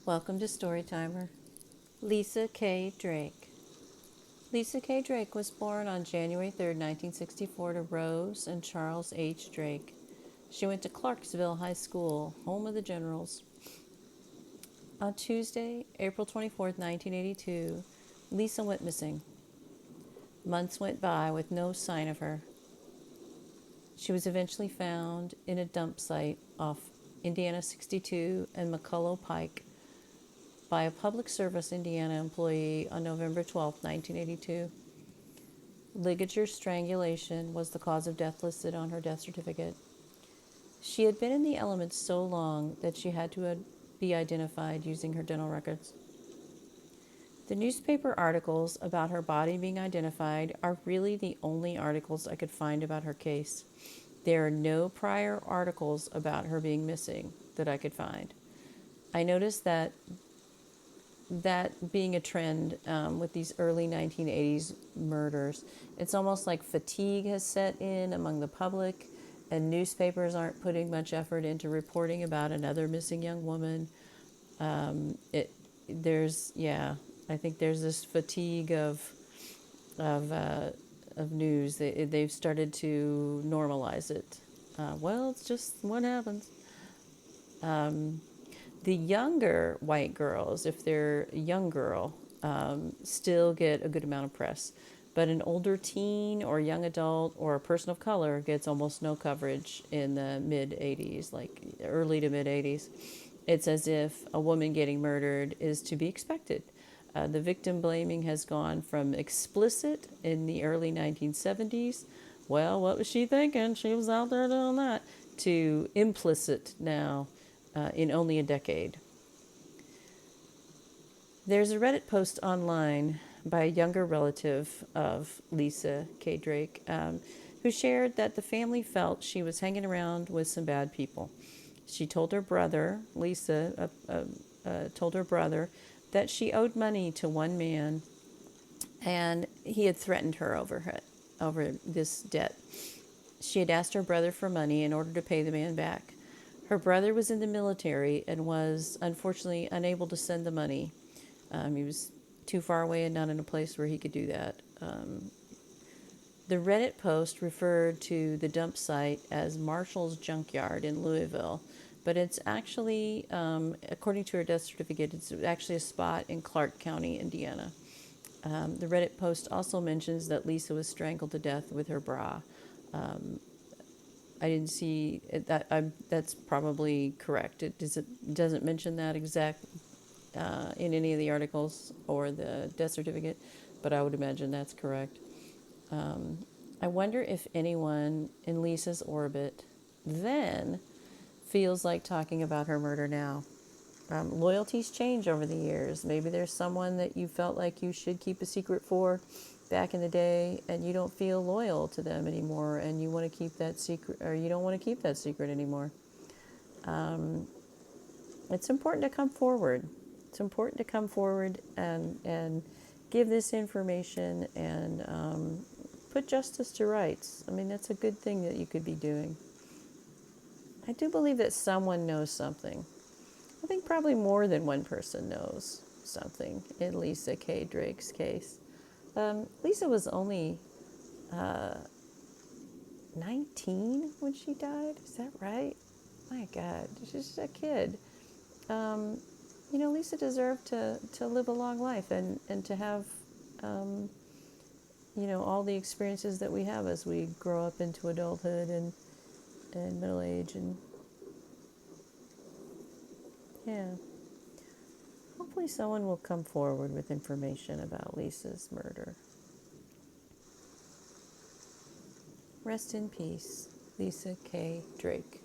Welcome to Storytimer. Lisa K. Drake. Lisa K. Drake was born on January 3rd, 1964 to Rose and Charles H. Drake. She went to Clarksville High School, home of the Generals. On Tuesday, April 24th, 1982, Lisa went missing. Months went by with no sign of her. She was eventually found in a dump site off Indiana 62 and McCullough Pike by a Public Service Indiana employee on November 12, 1982. Ligature strangulation was the cause of death listed on her death certificate. She had been in the elements so long that she had to be identified using her dental records. The newspaper articles about her body being identified are really the only articles I could find about her case. There are no prior articles about her being missing that I could find. I noticed that being a trend with these early 1980s murders, it's almost like fatigue has set in among the public, and newspapers aren't putting much effort into reporting about another missing young woman. I think there's this fatigue of of news. They've started to normalize it. Well, it's just what happens. The younger white girls, if they're a young girl, still get a good amount of press. But an older teen or young adult or a person of color gets almost no coverage in the mid 80s, like early to mid 80s. It's as if a woman getting murdered is to be expected. The victim blaming has gone from explicit in the early 1970s, well, what was she thinking? She was out there doing that, to implicit now in only a decade. There's a Reddit post online by a younger relative of Lisa K. Drake who shared that the family felt she was hanging around with some bad people. She told her brother, Lisa told her brother, that she owed money to one man and he had threatened her over this debt. She had asked her brother for money in order to pay the man back. Her brother was in the military and was unfortunately unable to send the money. He was too far away and not in a place where he could do that. The Reddit post referred to the dump site as Marshall's Junkyard in Louisville, but it's actually, according to her death certificate, it's actually a spot in Clark County, Indiana. The Reddit post also mentions that Lisa was strangled to death with her bra. I didn't see it, that's probably correct. It doesn't mention that exact in any of the articles or the death certificate, but I would imagine that's correct. I wonder if anyone in Lisa's orbit then feels like talking about her murder now. Loyalties change over the years. Maybe there's someone that you felt like you should keep a secret for back in the day, and you don't feel loyal to them anymore, and you want to keep that secret, or you don't want to keep that secret anymore. It's important to come forward. It's important to come forward and give this information and put justice to rights. I mean, that's a good thing that you could be doing. I do believe that someone knows something. I think probably more than one person knows something in Lisa K. Drake's case. Lisa was only 19 when she died. Is that right? My God, she's just a kid. Lisa deserved to live a long life and to have, all the experiences that we have as we grow up into adulthood and middle age. And yeah, hopefully someone will come forward with information about Lisa's murder. Rest in peace, Lisa K. Drake.